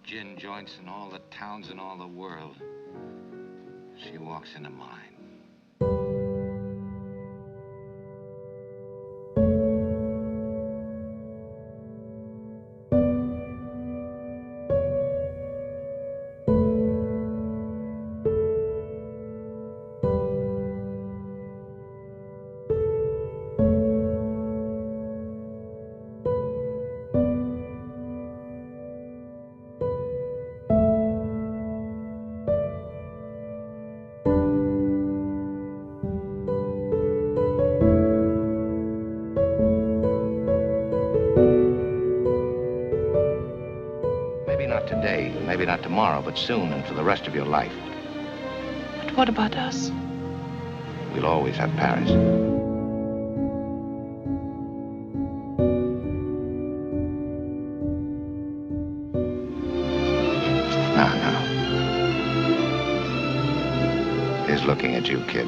gin joints in all the towns in all the world. She walks into mine. Today, maybe not tomorrow, but soon and for the rest of your life. But what about us? We'll always have Paris. Now. He's looking at you, kid.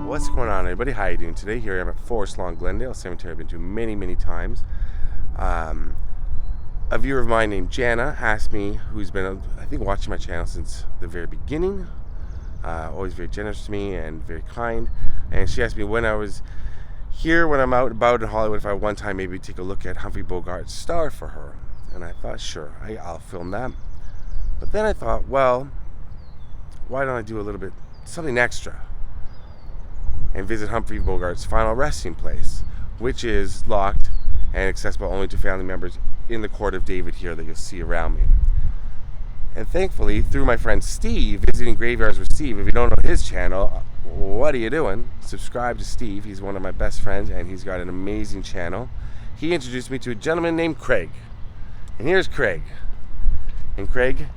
What's going on, everybody? How you doing today? Here I am at Forest Lawn, Glendale Cemetery. I've been to many times. A viewer of mine named Jana asked me, who's been, I think, watching my channel since the very beginning. Always very generous to me and very kind. And she asked me when I was here, when I'm out about in Hollywood, if I one time maybe take a look at Humphrey Bogart's Star for her. And I thought, sure, I'll film that. But then I thought, well, why don't I do a little bit, something extra? And visit Humphrey Bogart's final resting place, which is locked and accessible only to family members in the Court of David here that you'll see around me. And thankfully, through my friend Steve, Visiting Graveyards with Steve, if you don't know his channel, what are you doing? Subscribe to Steve. He's one of my best friends, and he's got an amazing channel. He introduced me to a gentleman named Craig. And here's Craig. And Craig,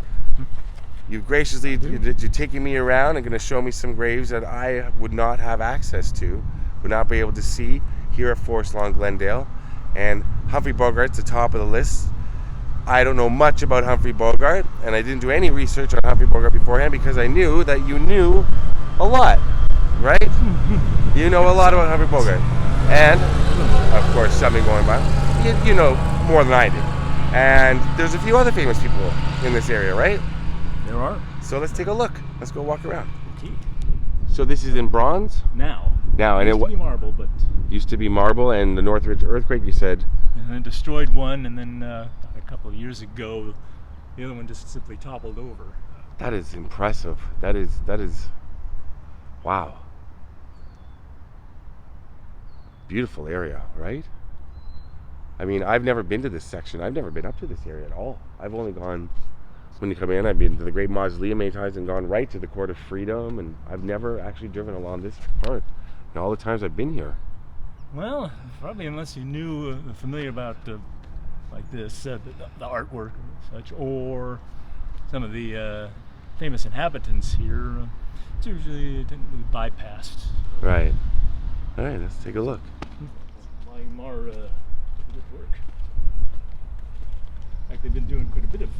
you've graciously, you're taking me around and going to show me some graves that I would not have access to, would not be able to see here at Forest Lawn, Glendale. And Humphrey Bogart's the top of the list. I don't know much about Humphrey Bogart, and I didn't do any research on Humphrey Bogart beforehand because I knew that you knew a lot, right? You know a lot about Humphrey Bogart. And, of course, something going by, you know more than I do. And there's a few other famous people in this area, right? There are. So let's take a look. Let's go walk around. Okay. So this is in bronze? Now, and used to be marble, but... Used to be marble, and the Northridge earthquake, you said? And then destroyed one, and then a couple of years ago, the other one just simply toppled over. That is impressive. That is, wow. Beautiful area, right? I mean, I've never been to this section. I've never been up to this area at all. I've only gone... When you come in, I've been to the Great Mausoleum many times and gone right to the Court of Freedom, and I've never actually driven along this part in all the times I've been here. Well, probably unless you knew familiar about like this, the artwork and such, or some of the famous inhabitants here, it's usually bypassed. Right. All right, let's take a look. More good work. In fact, they've been doing quite a bit of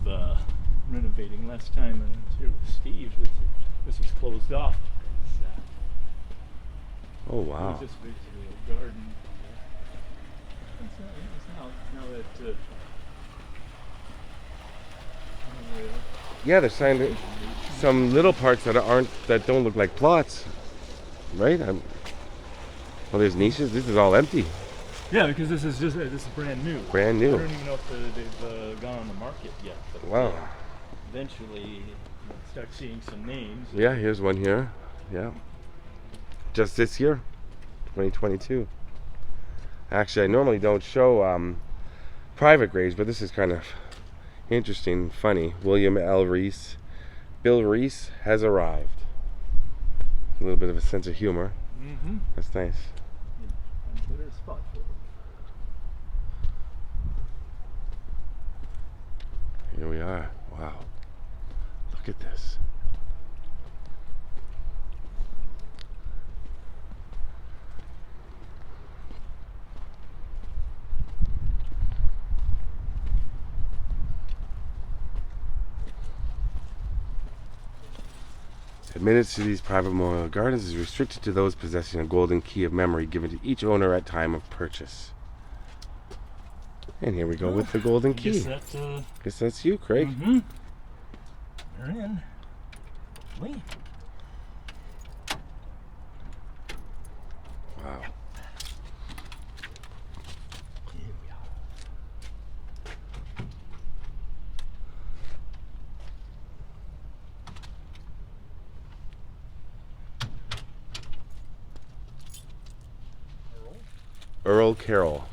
renovating. Last time I was here with Steve, this was closed off. Oh wow! It was just basically a garden. Now that yeah, they're signed some little parts that don't look like plots, right? Well, there's niches. This is all empty. Yeah, because this is brand new. Brand new. I don't even know if they've gone on the market yet. But wow. Eventually, start seeing some names. Yeah, here's one here. Yeah. Just this year, 2022. Actually, I normally don't show private graves, but this is kind of interesting, funny. William L. Reese, Bill Reese has arrived. A little bit of a sense of humor. Mm-hmm. That's nice. Better spot for it. Here we are. Wow. Look at this. Admittance to these private memorial gardens is restricted to those possessing a golden key of memory given to each owner at time of purchase. And here we go with the golden key. Guess that's you, Craig. Mm-hmm. You're in. Wait. Wow. Here we are. Earl Carroll.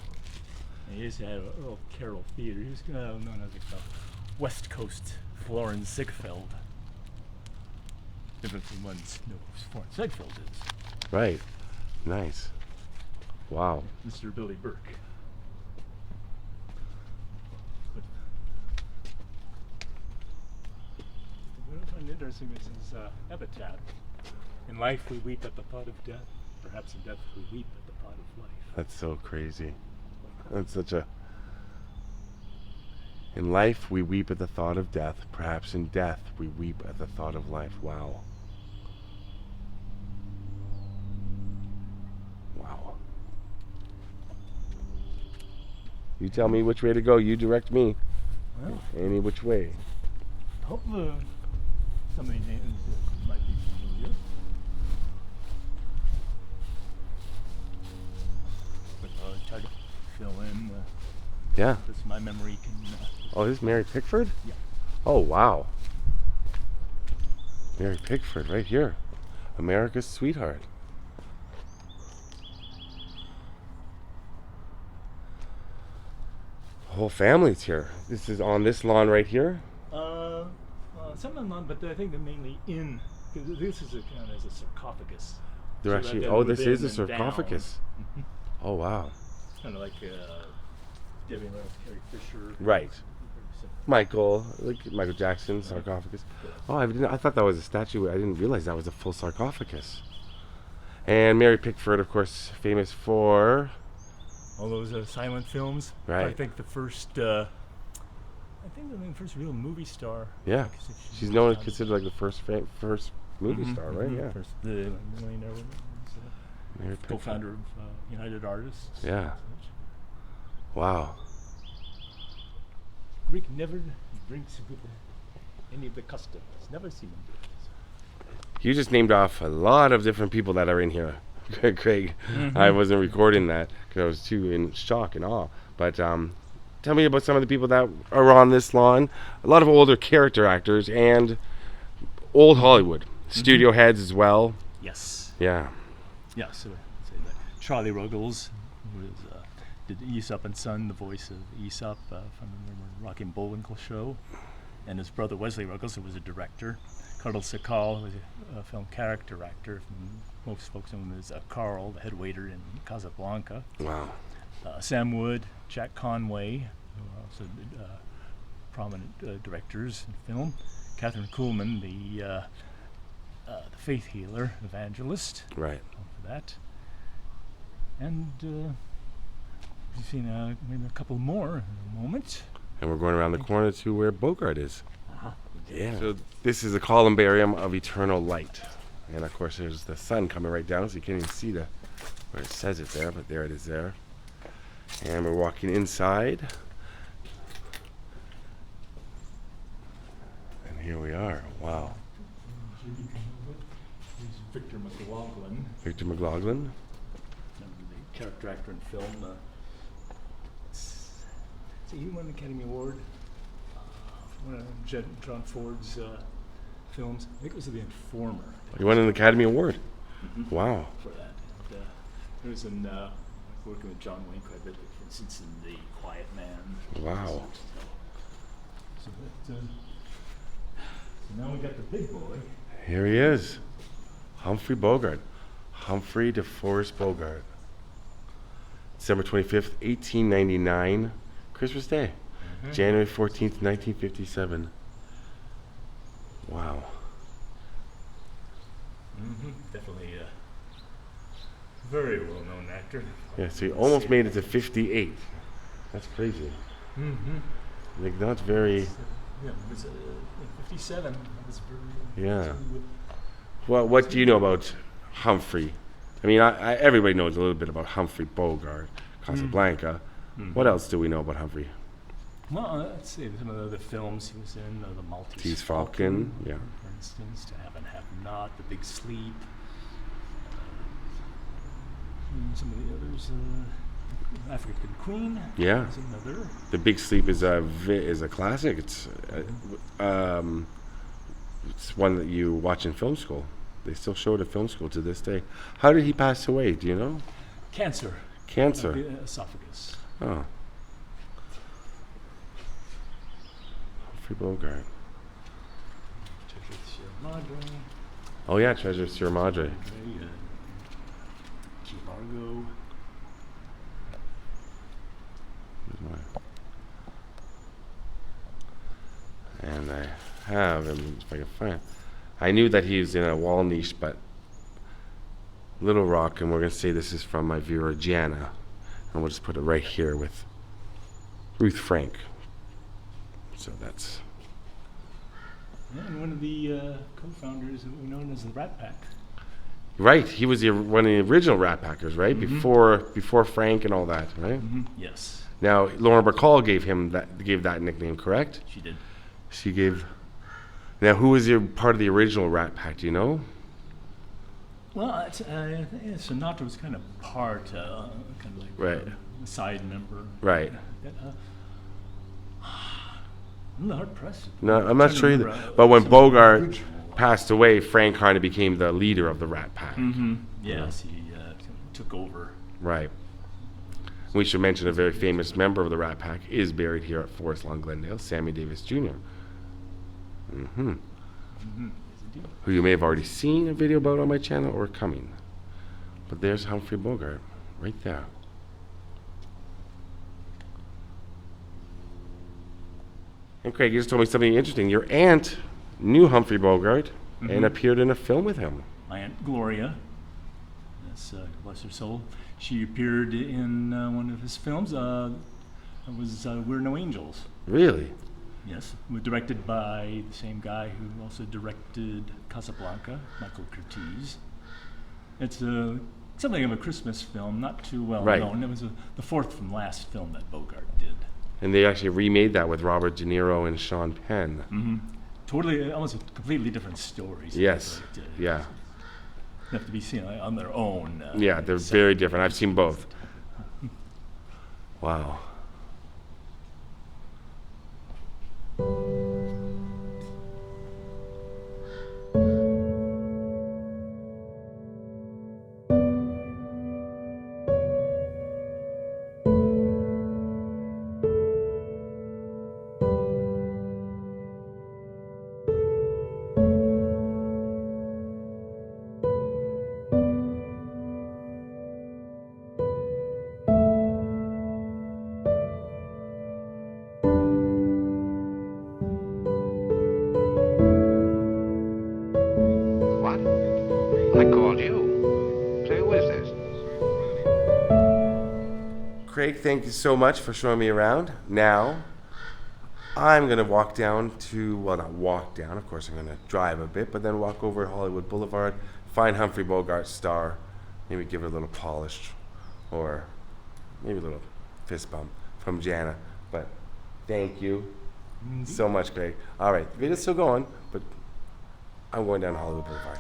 He used to have Earl Carroll Theater. He was known as a West Coast Florence Ziegfeld. Different from what Florence Ziegfeld is. Right. Nice. Wow. Mr. Billy Burke. What I find interesting is his epitaph. In life we weep at the thought of death. Perhaps in death we weep at the thought of life. That's so crazy. That's such a... In life we weep at the thought of death. Perhaps in death we weep at the thought of life. Wow. Wow. You tell me which way to go. You direct me. Well, Any which way. I hope some of these names might be familiar. But I'll try to fill in Yeah. this my memory can. Oh, this is Mary Pickford? Yeah. Oh, wow. Mary Pickford, right here. America's sweetheart. The whole family's here. This is on this lawn right here. Some of them, but I think they're mainly in. Because this is kind of as a sarcophagus. They're So actually. that Oh, they're this is a within and down. sarcophagus. Oh, wow. Kind of like Debbie Reynolds, Carrie Fisher. Right. Michael, like Michael Jackson sarcophagus. Oh, I thought that was a statue. I didn't realize that was a full sarcophagus. And Mary Pickford, of course, famous for All those silent films. Right. I think the first. I think the first real movie star. yeah. Like, She's known considered like the first movie star, right? Yeah. First, the millionaire woman. Mary Pickford. Co-founder of United Artists. Yeah. Wow. Rick never drinks with any of the customers. Never seen him do this. You just named off a lot of different people that are in here, Craig. I wasn't recording that because I was too in shock and awe. But tell me about some of the people that are on this lawn. A lot of older character actors and old Hollywood. Studio heads as well. Yes. Yeah. Yeah, so say that Charlie Ruggles was did Aesop and Son, the voice of Aesop from the Rocky and Bullwinkle show, and his brother Wesley Ruggles, who was a director. Carl Sakal was a film character actor. Most folks know him as Carl, the head waiter in Casablanca. Wow. Sam Wood, Jack Conway, who are also prominent directors in film. Catherine Kuhlman, the faith healer, evangelist. Right. For that. And we've seen maybe a couple more in a moment. And we're going around the corner to where Bogart is. Yeah. So this is a columbarium of eternal light. And of course there's the sun coming right down, so you can't even see where it says it there, but there it is there. And we're walking inside. And here we are. Wow. Victor McLaughlin. Victor McLaughlin. The character actor in film. He won an Academy Award for one of John Ford's films. I think it was The Informer. He won an Academy Award. Wow. For that. And, it was in working with John Wayne quite a bit, for instance, in The Quiet Man. Wow. So now we got the big boy. Here he is. Humphrey Bogart. Humphrey DeForest Bogart. December 25th, 1899. Christmas Day. January 14th, 1957. Wow. Definitely a very well-known actor. Yeah, so he almost made it to 58. That's crazy. Like, that's very... Yeah, it was 57. That was very, Yeah. Well, what do you know about Humphrey? I mean, everybody knows a little bit about Humphrey Bogart, Casablanca. What else do we know about Humphrey? Well, let's see, some of the other films he was in, the Maltese Falcon, yeah. For instance, To Have and Have Not, The Big Sleep. Some of the others, African Queen. Yeah. Is another. The Big Sleep is a classic. It's one that you watch in film school. They still show it at film school to this day. How did he pass away? Do you know? Cancer. Cancer. Of the esophagus. Oh. Humphrey Bogart. Treasure of Sierra Madre. Oh yeah, Treasure of Sierra Madre. Key Largo. And I have him, if I can find it. I knew that he was in a wall niche, but Little Rock, and we're going to say this is from my viewer, Jana. And we'll just put it right here with Ruth Frank. So that's... Yeah, and one of the co-founders that we known as the Rat Pack. Right, he was one of the original Rat Packers, right? Before Frank and all that, right? Yes. Now, Lauren Bacall gave that nickname, correct? She did. She gave... Now, who was part of the original Rat Pack, do you know? Well, I think Sinatra was kind of part, kind of like Right. a side member. Right. I'm not hard pressed. No, I'm not sure either. But when Bogart passed away, Frank kind of became the leader of the Rat Pack. Yes, he took over. Right. We should mention a very famous member of the Rat Pack is buried here at Forest Lawn, Glendale, Sammy Davis Jr. Who you may have already seen a video about on my channel or coming. But there's Humphrey Bogart, right there. And Craig, you just told me something interesting. Your aunt knew Humphrey Bogart and appeared in a film with him. My Aunt Gloria, yes, bless her soul, she appeared in one of his films. It was We're No Angels. Really? Yes, directed by the same guy who also directed Casablanca, Michael Curtiz. It's something of a Christmas film, not too well known. It was the fourth from last film that Bogart did. And they actually remade that with Robert De Niro and Sean Penn. Totally, almost completely different stories. Yes, yeah. They have to be seen on their own. Yeah, they're very different. I've seen both. Wow. Craig, thank you so much for showing me around. Now, I'm going to walk down to, well, not walk down, of course I'm going to drive a bit, but then walk over Hollywood Boulevard, find Humphrey Bogart's star, maybe give it a little polish, or maybe a little fist bump from Jana. But thank you so much, Craig. All right, the video's still going, but I'm going down Hollywood Boulevard.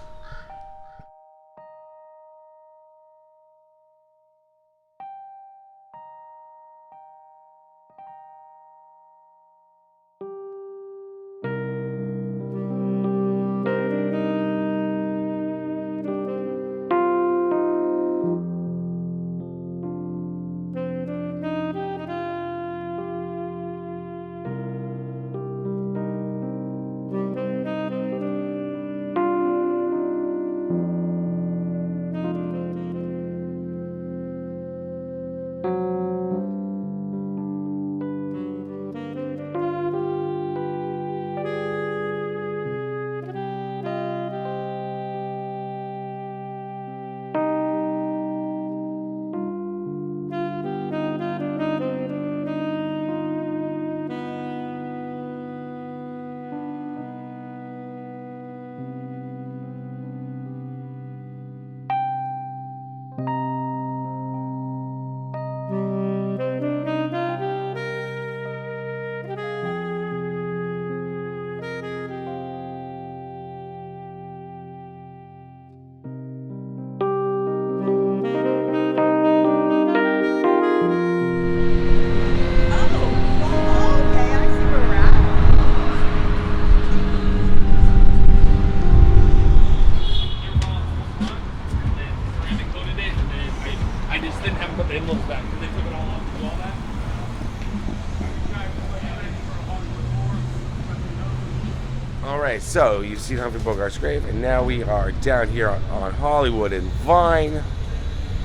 so you've seen Humphrey Bogart's grave, and now we are down here on Hollywood and Vine.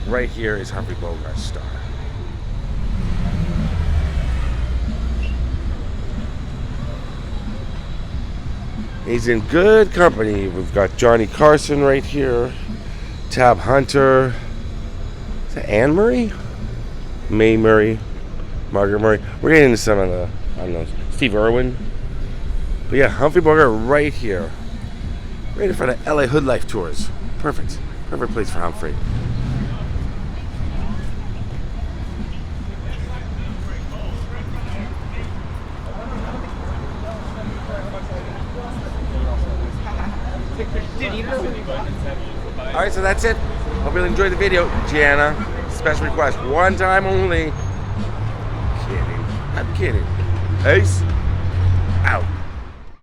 Right here is Humphrey Bogart's star. He's in good company. We've got Johnny Carson right here, Tab Hunter, is that Anne Murray? Mae Murray, Margaret Murray. We're getting into some of the, I don't know, Steve Irwin. But yeah, Humphrey Bogart right here. Right in front of LA Hood Life Tours. Perfect. Perfect place for Humphrey. Alright, so that's it. Hope you enjoyed the video. Jana, special request. One time only. I'm kidding. Peace.